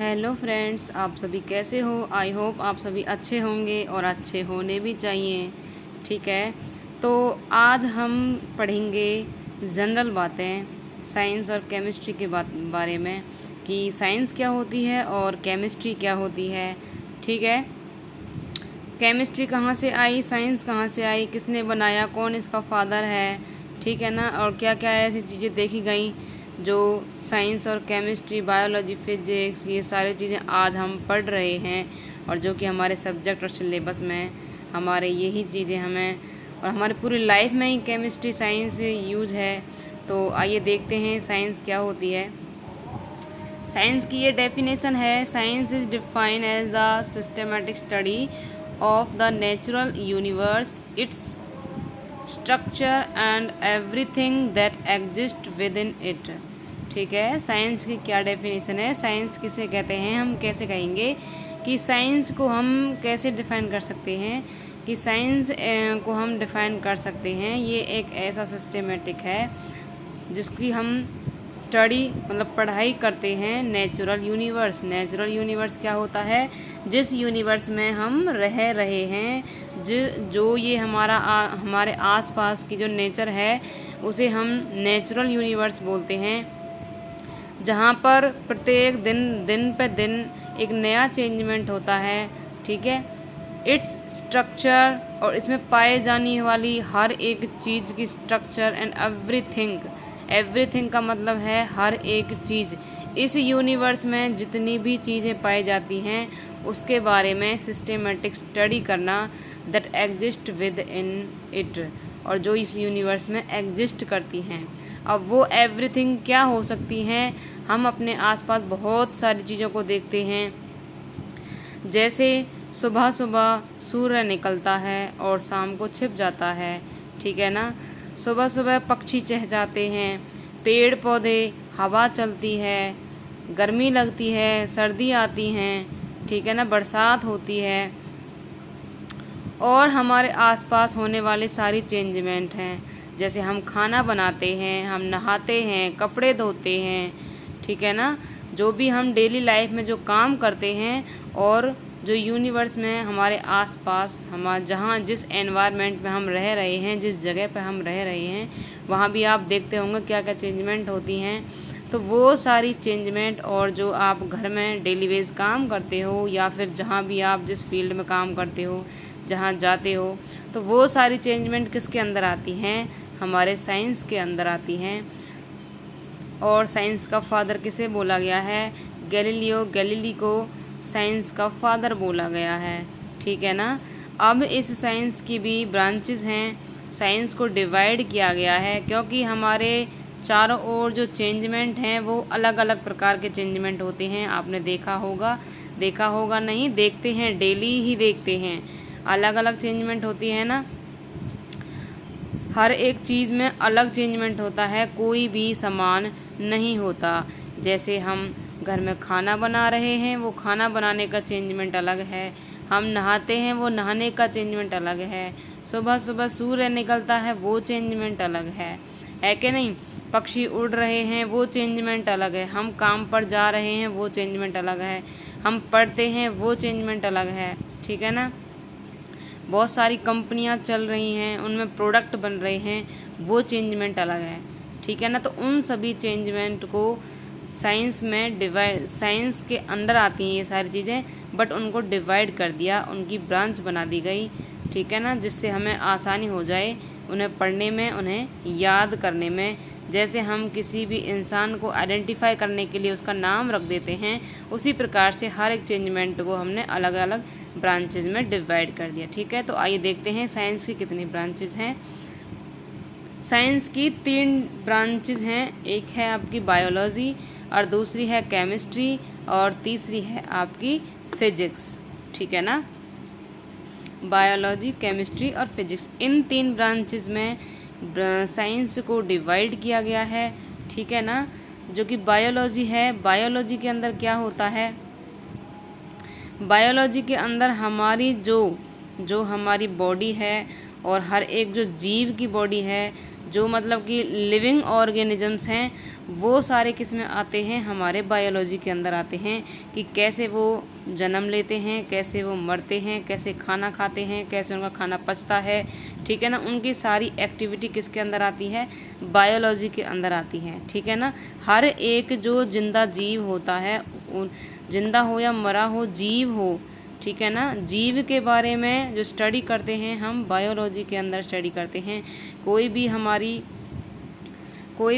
Hello friends, आप सभी कैसे हो। आई होप आप सभी अच्छे होंगे और अच्छे होने भी चाहिए। ठीक है, तो आज हम पढ़ेंगे जनरल बातें साइंस और केमिस्ट्री के बारे में कि साइंस क्या होती है और केमिस्ट्री क्या होती है। ठीक है, केमिस्ट्री कहाँ से आई, साइंस कहाँ से आई, किसने बनाया, कौन इसका फादर है। ठीक है ना, और क्या क्या ऐसी चीज़ें देखी गई जो साइंस और केमिस्ट्री, बायोलॉजी, फिजिक्स, ये सारी चीज़ें आज हम पढ़ रहे हैं और जो कि हमारे सब्जेक्ट और सिलेबस में हमारे यही चीज़ें हमें और हमारी पूरी लाइफ में ही केमिस्ट्री साइंस यूज है। तो आइए देखते हैं साइंस क्या होती है। साइंस की ये डेफिनेशन है, science is defined as the systematic study of the natural universe, its structure and everything that exist within it. ठीक है, साइंस की क्या डेफिनेशन है, साइंस किसे कहते हैं, हम कैसे कहेंगे कि साइंस को हम कैसे डिफ़ाइन कर सकते हैं कि साइंस को हम डिफ़ाइन कर सकते हैं। ये एक ऐसा सिस्टमेटिक है जिसकी हम स्टडी मतलब पढ़ाई करते हैं नेचुरल यूनिवर्स। नेचुरल यूनिवर्स क्या होता है, जिस यूनिवर्स में हम रह रहे हैं, जो ये हमारे आसपास की जो नेचर है उसे हम नेचुरल यूनिवर्स बोलते हैं, जहाँ पर प्रत्येक दिन पे दिन एक नया चेंजमेंट होता है। ठीक है, इट्स स्ट्रक्चर और इसमें पाए जाने वाली हर एक चीज़ की स्ट्रक्चर एंड एवरीथिंग। एवरीथिंग का मतलब है हर एक चीज़। इस यूनिवर्स में जितनी भी चीज़ें पाई जाती हैं उसके बारे में सिस्टमेटिक स्टडी करना, that exist within it, और जो इस यूनिवर्स में एग्जिस्ट करती हैं। अब वो एवरीथिंग क्या हो सकती हैं, हम अपने आसपास बहुत सारी चीज़ों को देखते हैं। जैसे सुबह सुबह सूर्य निकलता है और शाम को छिप जाता है। ठीक है ना, सुबह सुबह पक्षी चहचहाते हैं, पेड़ पौधे, हवा चलती है, गर्मी लगती है, सर्दी आती हैं। ठीक है ना, बरसात होती है और हमारे आसपास होने वाले सारी चेंजमेंट हैं। जैसे हम खाना बनाते हैं, हम नहाते हैं, कपड़े धोते हैं। ठीक है ना, जो भी हम डेली लाइफ में जो काम करते हैं और जो यूनिवर्स में हमारे आसपास जहाँ जिस एनवायरनमेंट में हम रह रहे हैं, जिस जगह पर हम रह रहे हैं, वहाँ भी आप देखते होंगे क्या क्या चेंजमेंट होती हैं। तो वो सारी चेंजमेंट और जो आप घर में डेली वेज काम करते हो या फिर जहाँ भी आप जिस फील्ड में काम करते हो, जहाँ जाते हो, तो वो सारी चेंजमेंट किसके अंदर आती हैं, हमारे साइंस के अंदर आती हैं। और साइंस का फादर किसे बोला गया है, गैलीली को साइंस का फादर बोला गया है। ठीक है ना, अब इस साइंस की भी ब्रांचेस हैं, साइंस को डिवाइड किया गया है क्योंकि हमारे चारों ओर जो चेंजमेंट हैं वो अलग अलग प्रकार के चेंजमेंट होते हैं। आपने देखा होगा नहीं, देखते हैं, डेली ही देखते हैं, अलग अलग चेंजमेंट होती है ना। हर एक चीज़ में अलग चेंजमेंट होता है, कोई भी समान नहीं होता। जैसे हम घर में खाना बना रहे हैं, वो खाना बनाने का चेंजमेंट अलग है। हम नहाते हैं, वो नहाने का चेंजमेंट अलग है। सुबह सुबह सूर्य निकलता है, वो चेंजमेंट अलग है कि नहीं। पक्षी उड़ रहे हैं, वो चेंजमेंट अलग है। हम काम पर जा रहे हैं, वो चेंजमेंट अलग है। हम पढ़ते हैं, वो चेंजमेंट अलग है। ठीक है ना, बहुत सारी कंपनियां चल रही हैं, उनमें प्रोडक्ट बन रहे हैं, वो चेंजमेंट अलग है। ठीक है ना, तो उन सभी चेंजमेंट को साइंस में डिवाइड, साइंस के अंदर आती हैं ये सारी चीज़ें, बट उनको डिवाइड कर दिया, उनकी ब्रांच बना दी गई। ठीक है ना, जिससे हमें आसानी हो जाए उन्हें पढ़ने में, उन्हें याद करने में। जैसे हम किसी भी इंसान को आइडेंटिफाई करने के लिए उसका नाम रख देते हैं, उसी प्रकार से हर एक चेंजमेंट को हमने अलग अलग ब्रांचेज में डिवाइड कर दिया। ठीक है, तो आइए देखते हैं साइंस की कितनी ब्रांचेज हैं। साइंस की 3 ब्रांचेज हैं, एक है आपकी बायोलॉजी और दूसरी है केमिस्ट्री और तीसरी है आपकी फिजिक्स। ठीक है ना, बायोलॉजी, केमिस्ट्री और फिजिक्स, इन 3 ब्रांचेज में साइंस को डिवाइड किया गया है। ठीक है ना, जो कि बायोलॉजी है, बायोलॉजी के अंदर क्या होता है, बायोलॉजी के अंदर हमारी जो हमारी बॉडी है और हर एक जो जीव की बॉडी है, जो मतलब कि लिविंग ऑर्गेनिजम्स हैं वो सारे किस में आते हैं, हमारे बायोलॉजी के अंदर आते हैं कि कैसे वो जन्म लेते हैं, कैसे वो मरते हैं, कैसे खाना खाते हैं, कैसे उनका खाना पचता है, ठीक है ना। उनकी सारी एक्टिविटी किसके अंदर आती है, बायोलॉजी के अंदर आती है, ठीक है ना। हर एक जो जिंदा जीव होता है, जिंदा हो या मरा हो, जीव हो, ठीक है ना, जीव के बारे में जो स्टडी करते हैं हम बायोलॉजी के अंदर स्टडी करते हैं। कोई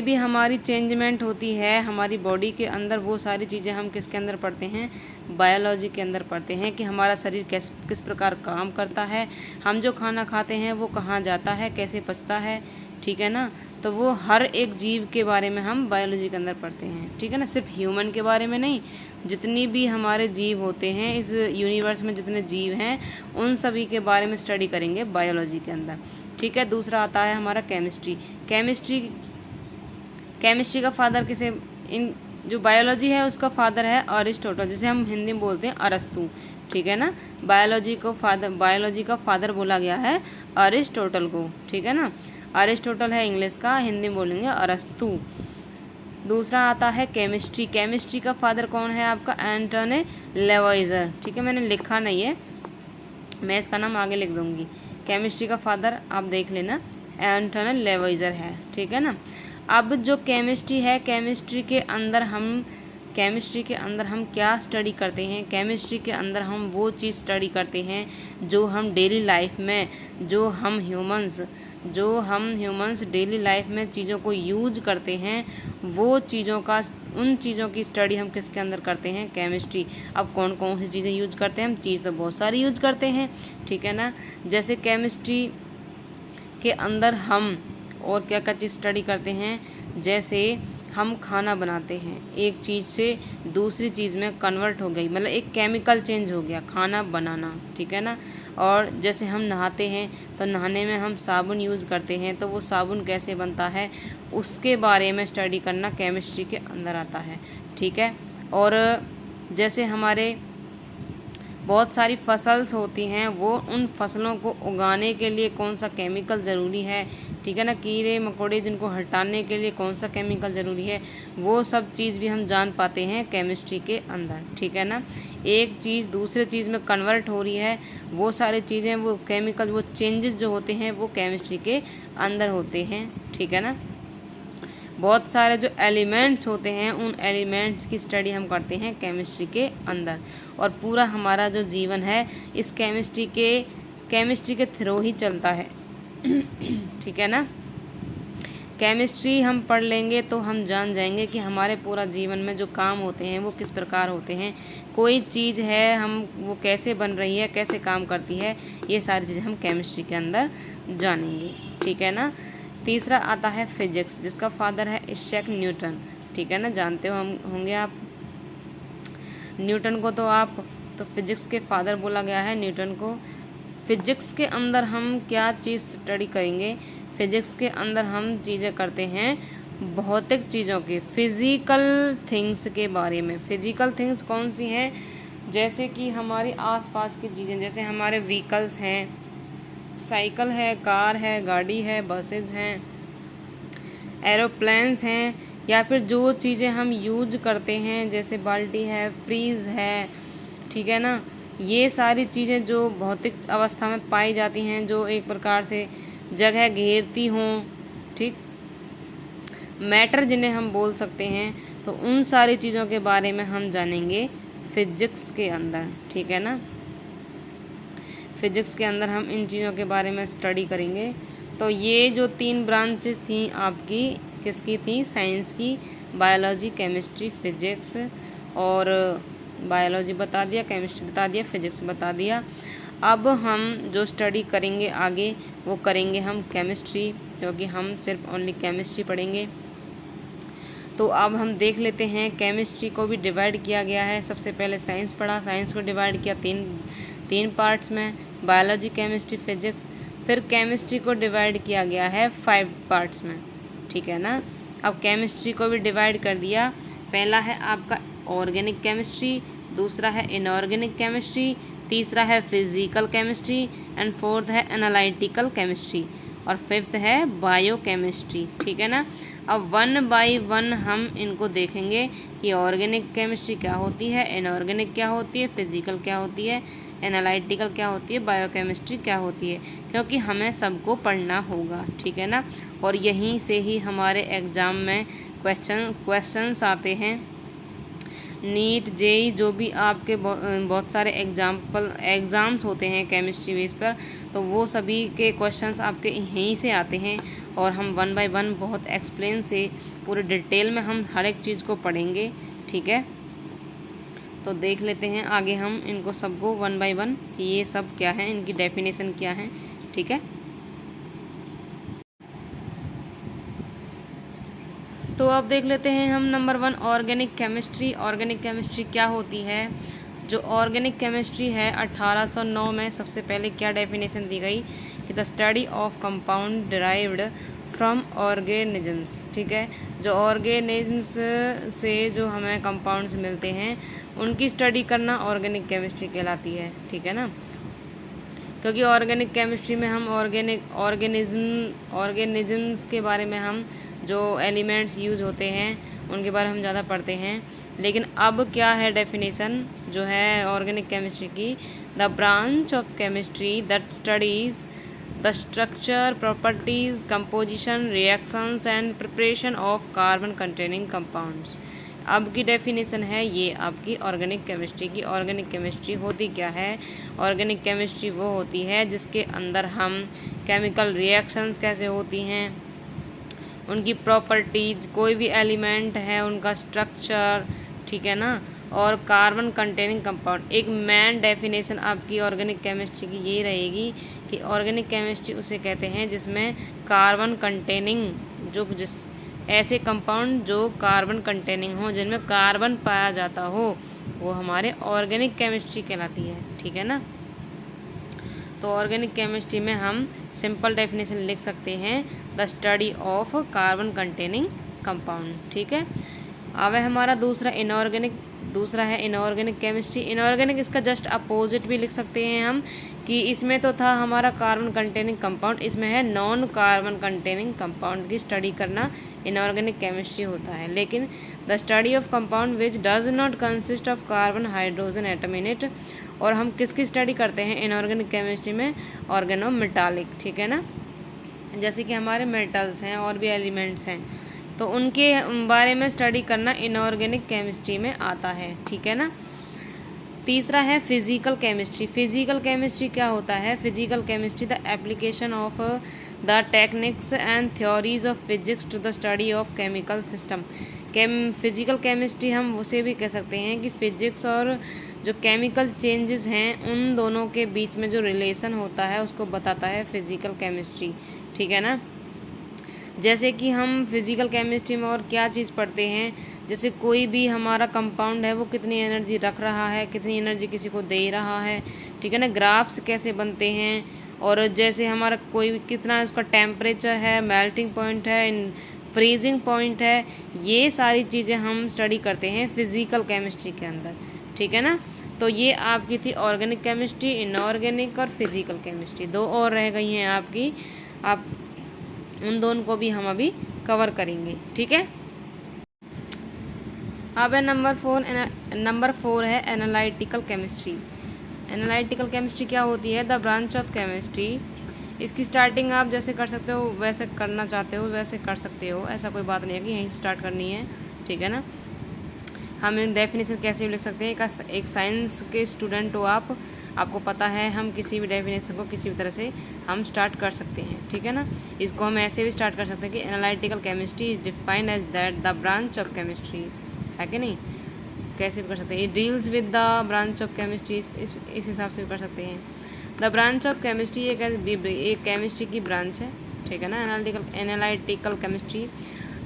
भी हमारी चेंजमेंट होती है हमारी बॉडी के अंदर, वो सारी चीज़ें हम किसके अंदर पढ़ते हैं, बायोलॉजी के अंदर पढ़ते हैं कि हमारा शरीर किस प्रकार काम करता है, हम जो खाना खाते हैं वो कहाँ जाता है, कैसे पचता है, ठीक है ना। तो वो हर एक जीव के बारे में हम बायोलॉजी के अंदर पढ़ते हैं, ठीक है ना। सिर्फ ह्यूमन के बारे में नहीं, जितनी भी हमारे जीव होते हैं इस यूनिवर्स में, जितने जीव हैं उन सभी के बारे में स्टडी करेंगे बायोलॉजी के अंदर, ठीक है। दूसरा आता है हमारा केमिस्ट्री। केमिस्ट्री का फादर किसे, इन जो बायोलॉजी है उसका फादर है अरिस्टोटल, जिसे हम हिंदी में बोलते हैं अरस्तु, ठीक है ना। बायोलॉजी का फादर बोला गया है अरिस्टोटल को, ठीक है ना। अरिस्टोटल है इंग्लिश का, हिंदी में बोलेंगे अरस्तु। दूसरा आता है केमिस्ट्री। केमिस्ट्री का फादर कौन है आपका, एंटोनी लेवॉइजर, ठीक है। मैंने लिखा नहीं है, मैं इसका नाम आगे लिख दूंगी। केमिस्ट्री का फादर आप देख लेना, एंटोनी लेवॉइजर है, ठीक है ना। अब जो केमिस्ट्री है, केमिस्ट्री के अंदर हम क्या स्टडी करते हैं, केमिस्ट्री के अंदर हम वो चीज़ स्टडी करते हैं जो हम डेली लाइफ में, जो हम ह्यूमंस डेली लाइफ में चीज़ों को यूज करते हैं, उन चीज़ों की स्टडी हम किसके अंदर करते हैं, केमिस्ट्री। अब कौन कौन सी चीज़ें यूज करते हैं हम, चीज़ तो बहुत सारी यूज करते हैं, ठीक है ना। जैसे केमिस्ट्री के अंदर हम और क्या क्या चीज़ स्टडी करते हैं, जैसे हम खाना बनाते हैं, एक चीज़ से दूसरी चीज़ में कन्वर्ट हो गई, मतलब एक केमिकल चेंज हो गया खाना बनाना, ठीक है ना। और जैसे हम नहाते हैं तो नहाने में हम साबुन यूज़ करते हैं, तो वो साबुन कैसे बनता है उसके बारे में स्टडी करना केमिस्ट्री के अंदर आता है, ठीक है। और जैसे हमारे बहुत सारी फसल्स होती हैं, वो उन फसलों को उगाने के लिए कौन सा केमिकल ज़रूरी है, ठीक है ना। कीड़े मकोड़े जिनको हटाने के लिए कौन सा केमिकल ज़रूरी है, वो सब चीज़ भी हम जान पाते हैं केमिस्ट्री के अंदर, ठीक है ना। एक चीज़ दूसरे चीज़ में कन्वर्ट हो रही है, वो सारी चीज़ें, वो केमिकल, वो चेंजेस जो होते हैं वो केमिस्ट्री के अंदर होते हैं, ठीक है ना। बहुत सारे जो एलिमेंट्स होते हैं उन एलिमेंट्स की स्टडी हम करते हैं केमिस्ट्री के अंदर, और पूरा हमारा जो जीवन है इस केमिस्ट्री के थ्रू ही चलता है, ठीक है ना। केमिस्ट्री हम पढ़ लेंगे तो हम जान जाएंगे कि हमारे पूरा जीवन में जो काम होते हैं वो किस प्रकार होते हैं, कोई चीज़ है हम वो कैसे बन रही है, कैसे काम करती है, ये सारी चीज़ें हम केमिस्ट्री के अंदर जानेंगे, ठीक है ना। तीसरा आता है फिजिक्स, जिसका फादर है इसैक न्यूटन, ठीक है ना। जानते होंगे आप न्यूटन को, तो फिजिक्स के फादर बोला गया है न्यूटन को। फिजिक्स के अंदर हम क्या चीज़ स्टडी करेंगे, फिजिक्स के अंदर हम चीज़ें करते हैं भौतिक चीज़ों के, फिज़िकल थिंग्स के बारे में। फिज़िकल थिंग्स कौन सी हैं, जैसे कि हमारे आसपास की चीज़ें, जैसे हमारे व्हीकल्स हैं, साइकिल है, कार है, गाड़ी है, बसेज हैं, एरोप्लेन्स हैं, या फिर जो चीज़ें हम यूज करते हैं जैसे बाल्टी है, फ्रीज है, ठीक है ना। ये सारी चीज़ें जो भौतिक अवस्था में पाई जाती हैं, जो एक प्रकार से जगह घेरती हों, ठीक, मैटर जिन्हें हम बोल सकते हैं, तो उन सारी चीज़ों के बारे में हम जानेंगे फिजिक्स के अंदर, ठीक है ना। फिजिक्स के अंदर हम इन चीज़ों के बारे में स्टडी करेंगे। तो ये जो 3 ब्रांचेस थी आपकी, किसकी थी, साइंस की, बायोलॉजी, केमिस्ट्री, फिजिक्स। और बायोलॉजी बता दिया, केमिस्ट्री बता दिया, फिजिक्स बता दिया। अब हम जो स्टडी करेंगे आगे वो करेंगे हम केमिस्ट्री, क्योंकि हम सिर्फ ओनली केमिस्ट्री पढ़ेंगे। तो अब हम देख लेते हैं, केमिस्ट्री को भी डिवाइड किया गया है। सबसे पहले साइंस पढ़ा, साइंस को डिवाइड किया तीन पार्ट्स में, बायोलॉजी, केमिस्ट्री, फिजिक्स। फिर केमिस्ट्री को डिवाइड किया गया है 5 पार्ट्स में, ठीक है ना। अब केमिस्ट्री को भी डिवाइड कर दिया, पहला है आपका ऑर्गेनिक केमिस्ट्री, दूसरा है इनऑर्गेनिक केमिस्ट्री, तीसरा है फिजिकल केमिस्ट्री, एंड फोर्थ है एनालिटिकल केमिस्ट्री। और फिफ्थ है बायोकेमिस्ट्री, ठीक है ना। अब 1 बाय 1 हम इनको देखेंगे कि ऑर्गेनिक केमिस्ट्री क्या होती है, इनऑर्गेनिक क्या होती है, फिजिकल क्या होती है, एनालिटिकल क्या होती है, बायोकेमिस्ट्री क्या होती है, क्योंकि हमें सबको पढ़ना होगा, ठीक है ना। और यहीं से ही हमारे एग्ज़ाम में क्वेश्चंस आते हैं। नीट जेई जो भी आपके बहुत सारे एग्ज़ाम्स होते हैं केमिस्ट्री बेस पर, तो वो सभी के क्वेश्चंस आपके यहीं से आते हैं। और हम 1 बाय 1 बहुत एक्सप्लेन से पूरे डिटेल में हम हर एक चीज़ को पढ़ेंगे, ठीक है। तो देख लेते हैं आगे हम इनको सबको 1 बाय 1 ये सब क्या है, इनकी डेफिनेशन क्या है, ठीक है। तो अब देख लेते हैं हम number 1 organic chemistry. Organic chemistry क्या होती है। जो ऑर्गेनिक केमिस्ट्री है 1809 में सबसे पहले क्या डेफिनेशन दी गई कि the study of compound derived from organisms, ठीक है। जो ऑर्गेनिजम्स से जो हमें कंपाउंड्स मिलते हैं उनकी स्टडी करना ऑर्गेनिक केमिस्ट्री कहलाती है, ठीक है ना। क्योंकि ऑर्गेनिक केमिस्ट्री में हम ऑर्गेनिजम्स के बारे में हम जो एलिमेंट्स यूज होते हैं उनके बारे में हम ज़्यादा पढ़ते हैं। लेकिन अब क्या है डेफिनेशन जो है ऑर्गेनिक केमिस्ट्री की, the branch of chemistry that studies the structure, properties, composition, reactions and preparation of carbon containing compounds. अब की डेफिनेशन है ये आपकी ऑर्गेनिक केमिस्ट्री की। ऑर्गेनिक केमिस्ट्री होती क्या है। ऑर्गेनिक केमिस्ट्री वो होती है जिसके अंदर हम केमिकल रिएक्शंस कैसे होती हैं, उनकी प्रॉपर्टीज, कोई भी एलिमेंट है उनका स्ट्रक्चर, ठीक है ना, और कार्बन कंटेनिंग कंपाउंड। एक मेन डेफिनेशन आपकी ऑर्गेनिक केमिस्ट्री की ये रहेगी कि ऑर्गेनिक केमिस्ट्री उसे कहते हैं जिसमें कार्बन कंटेनिंग ऐसे कंपाउंड जो कार्बन कंटेनिंग हो, जिनमें कार्बन पाया जाता हो, वो हमारे ऑर्गेनिक केमिस्ट्री कहलाती है, ठीक है ना। तो ऑर्गेनिक केमिस्ट्री में हम सिंपल डेफिनेशन लिख सकते हैं, the study of carbon containing compound, ठीक है। अब है हमारा दूसरा है इनऑर्गेनिक केमिस्ट्री। इनऑर्गेनिक इसका जस्ट अपोजिट भी लिख सकते हैं हम कि इसमें तो था हमारा कार्बन कंटेनिंग कंपाउंड, इसमें है नॉन कार्बन कंटेनिंग कंपाउंड की स्टडी करना इनऑर्गेनिक केमिस्ट्री होता है। लेकिन the study of compound which does not consist of carbon hydrogen atom in it. और हम किसकी स्टडी करते हैं इनऑर्गेनिक केमिस्ट्री में, ऑर्गेनोमेटालिक, ठीक है ना। जैसे कि हमारे मेटल्स हैं और भी एलिमेंट्स हैं, तो उनके बारे में स्टडी करना इनऑर्गेनिक केमिस्ट्री में आता है, ठीक है ना। तीसरा है फिजिकल केमिस्ट्री। फिजिकल केमिस्ट्री क्या होता है। Physical chemistry the application of the techniques and theories of physics to the study of chemical system. Physical chemistry हम उसे भी कह सकते हैं कि फिजिक्स और जो केमिकल चेंजेस हैं उन दोनों के बीच में जो रिलेशन होता है उसको बताता है फिजिकल केमिस्ट्री, ठीक है ना। जैसे कि हम फिजिकल केमिस्ट्री में और क्या चीज़ पढ़ते हैं, जैसे कोई भी हमारा कंपाउंड है वो कितनी एनर्जी रख रहा है, कितनी एनर्जी किसी को दे रहा है, ठीक है ना। ग्राफ्स कैसे बनते हैं, और जैसे हमारा कोई कितना उसका टेम्परेचर है, मेल्टिंग पॉइंट है, फ्रीजिंग पॉइंट है, ये सारी चीज़ें हम स्टडी करते हैं फिजिकल केमिस्ट्री के अंदर, ठीक है ना। तो ये आपकी थी ऑर्गेनिक केमिस्ट्री, इनऑर्गेनिक और फिजिकल केमिस्ट्री। दो और रह गई हैं आपकी, आप उन दोनों को भी हम अभी कवर करेंगे, ठीक है। अब है नंबर 4 है एनालिटिकल केमिस्ट्री। एनालिटिकल केमिस्ट्री क्या होती है, द ब्रांच ऑफ केमिस्ट्री। इसकी स्टार्टिंग आप जैसे कर सकते हो वैसे करना चाहते हो वैसे कर सकते हो, ऐसा कोई बात नहीं है कि यहीं स्टार्ट करनी है, ठीक है ना। हम डेफिनेशन कैसे भी लिख सकते हैं। एक साइंस के स्टूडेंट हो आपको पता है हम किसी भी डेफिनेशन को किसी भी तरह से हम स्टार्ट कर सकते हैं, ठीक है ना। इसको हम ऐसे भी स्टार्ट कर सकते हैं कि analytical chemistry is defined as that the branch of chemistry, है कि नहीं। कैसे भी कर सकते हैं, it deals with the branch of chemistry, इस हिसाब से भी कर सकते हैं। द ब्रांच ऑफ केमिस्ट्री एक केमिस्ट्री की ब्रांच है, ठीक है ना, analytical chemistry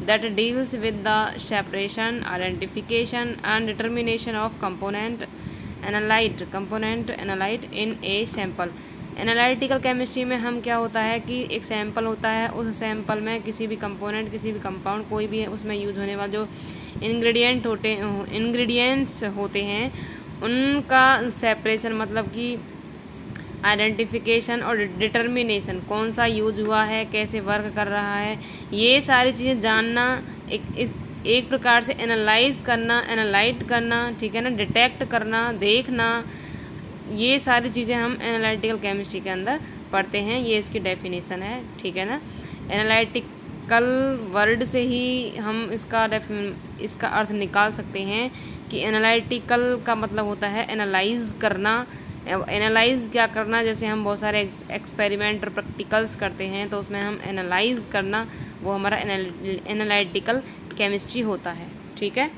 that deals with the separation, identification and determination of component analyte in a sample। Analytical chemistry में हम क्या होता है कि एक सैंपल होता है, उस सैंपल में किसी भी कंपोनेंट, किसी भी कंपाउंड, कोई भी उसमें यूज होने वाला जो इंग्रेडिएंट्स होते हैं उनका सेपरेशन, मतलब कि आइडेंटिफिकेशन और डिटर्मिनेशन, कौन सा यूज हुआ है, कैसे वर्क कर रहा है, ये सारी चीज़ें जानना, एक प्रकार से एनालाइज करना, एनालाइट करना, ठीक है ना, डिटेक्ट करना, देखना, ये सारी चीज़ें हम एनालिटिकल केमिस्ट्री के अंदर पढ़ते हैं। ये इसकी डेफिनेशन है, ठीक है ना। एनालिटिकल वर्ड से ही हम इसका अर्थ निकाल सकते हैं कि एनालिटिकल का मतलब होता है एनालाइज करना। एनालाइज क्या करना, जैसे हम बहुत सारे एक्सपेरिमेंट और प्रैक्टिकल्स करते हैं तो उसमें हम एनालाइज करना, वो हमारा एनालिटिकल केमिस्ट्री होता है, ठीक है।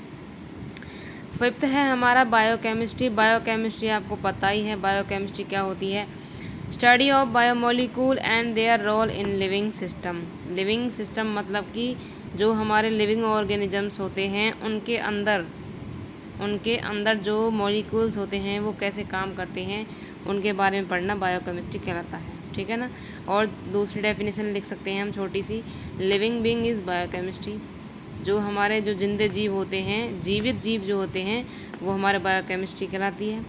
फिफ्थ है हमारा बायोकेमिस्ट्री। बायोकेमिस्ट्री आपको पता ही है, बायोकेमिस्ट्री क्या होती है। Study of biomolecule and their role in living system. Living system मतलब कि जो हमारे लिविंग ऑर्गेनिजम्स होते हैं उनके अंदर जो मॉलिक्यूल्स होते हैं वो कैसे काम करते हैं, उनके बारे में पढ़ना बायोकेमिस्ट्री कहलाता है, ठीक है ना। और दूसरी डेफिनेशन लिख सकते हैं हम छोटी सी, लिविंग बीइंग इज़ बायोकेमिस्ट्री। जो हमारे जो जिंदे जीव होते हैं, जीवित जीव जो होते हैं, वो हमारे बायोकेमिस्ट्री कहलाती है।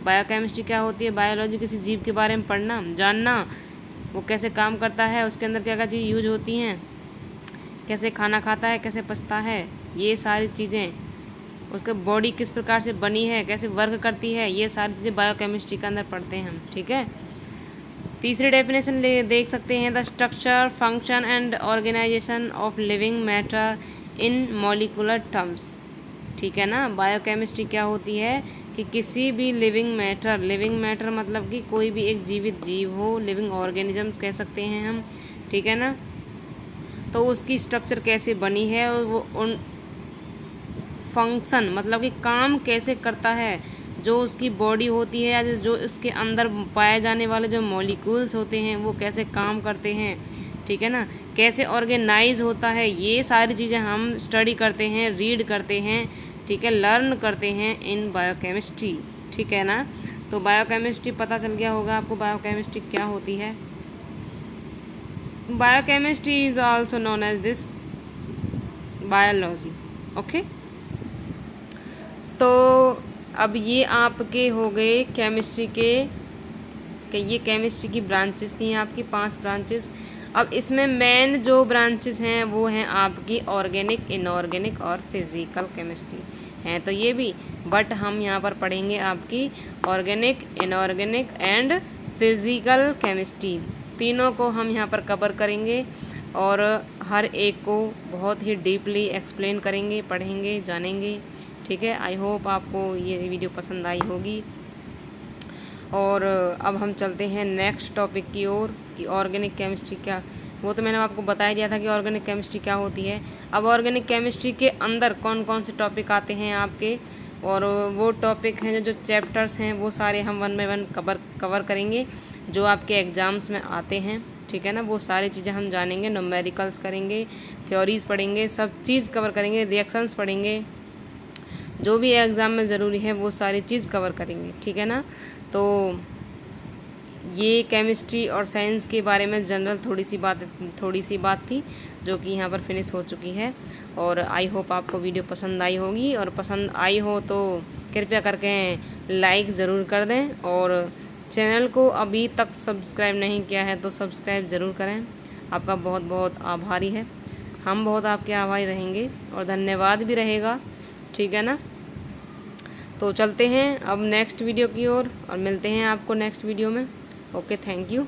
बायोकेमिस्ट्री क्या होती है, बायोलॉजी, किसी जीव के बारे में पढ़ना, जानना, वो कैसे काम करता है, उसके अंदर क्या क्या चीज़ यूज होती हैं, कैसे खाना खाता है, कैसे पचता है, ये सारी चीज़ें, उसका बॉडी किस प्रकार से बनी है, कैसे वर्क करती है, ये सारी चीज़ें बायोकेमिस्ट्री के अंदर पढ़ते हैं हम, ठीक है। तीसरी डेफिनेशन देख सकते हैं, the structure, function and organisation of living matter in molecular terms, ठीक है ना। बायोकेमिस्ट्री क्या होती है कि किसी भी लिविंग मैटर मतलब कि कोई भी एक जीवित जीव हो, लिविंग ऑर्गेनिजम्स कह सकते हैं हम, ठीक है ना, तो उसकी स्ट्रक्चर कैसे बनी है और वो उन फंक्शन मतलब कि काम कैसे करता है, जो उसकी बॉडी होती है या जो उसके अंदर पाए जाने वाले जो मॉलिक्यूल्स होते हैं वो कैसे काम करते हैं, ठीक है ना, कैसे ऑर्गेनाइज होता है, ये सारी चीज़ें हम स्टडी करते हैं, रीड करते हैं, ठीक है, लर्न करते हैं इन बायोकेमिस्ट्री, ठीक है ना। तो बायोकेमिस्ट्री पता चल गया होगा आपको बायोकेमिस्ट्री क्या होती है। Biochemistry is also known as this biology, okay. तो अब ये आपके हो गए केमिस्ट्री के ये केमिस्ट्री की ब्रांचेस थी आपकी 5 ब्रांचेस। अब इसमें मेन जो ब्रांचेस हैं वो हैं आपकी ऑर्गेनिक, इनऑर्गेनिक और फिज़िकल केमिस्ट्री हैं, तो ये भी, बट हम यहाँ पर पढ़ेंगे आपकी organic, inorganic and physical chemistry, तीनों को हम यहाँ पर कवर करेंगे और हर एक को बहुत ही डीपली एक्सप्लेन करेंगे, पढ़ेंगे, जानेंगे, ठीक है। आई होप आपको ये वीडियो पसंद आई होगी। और अब हम चलते हैं नेक्स्ट टॉपिक की ओर कि ऑर्गेनिक केमिस्ट्री क्या, वो तो मैंने आपको बता ही दिया था कि ऑर्गेनिक केमिस्ट्री क्या होती है। अब ऑर्गेनिक केमिस्ट्री के अंदर कौन कौन से टॉपिक आते हैं आपके, और वो टॉपिक हैं जो चैप्टर्स हैं वो सारे हम 1 बाय 1 कवर करेंगे जो आपके एग्ज़ाम्स में आते हैं, ठीक है ना। वो सारी चीज़ें हम जानेंगे, न्यूमेरिकल्स करेंगे, थ्योरीज़ पढ़ेंगे, सब चीज़ कवर करेंगे, रिएक्शंस पढ़ेंगे, जो भी एग्ज़ाम में ज़रूरी है वो सारी चीज़ कवर करेंगे, ठीक है ना। तो ये केमिस्ट्री और साइंस के बारे में जनरल थोड़ी सी बात थी जो कि यहाँ पर फिनिश हो चुकी है। और आई होप आपको वीडियो पसंद आई होगी, और पसंद आई हो तो कृपया करके लाइक ज़रूर कर दें, और चैनल को अभी तक सब्सक्राइब नहीं किया है तो सब्सक्राइब ज़रूर करें। आपका बहुत बहुत आभारी है, हम बहुत आपके आभारी रहेंगे और धन्यवाद भी रहेगा, ठीक है ना। तो चलते हैं अब नेक्स्ट वीडियो की ओर और मिलते हैं आपको नेक्स्ट वीडियो में। Okay, thank you.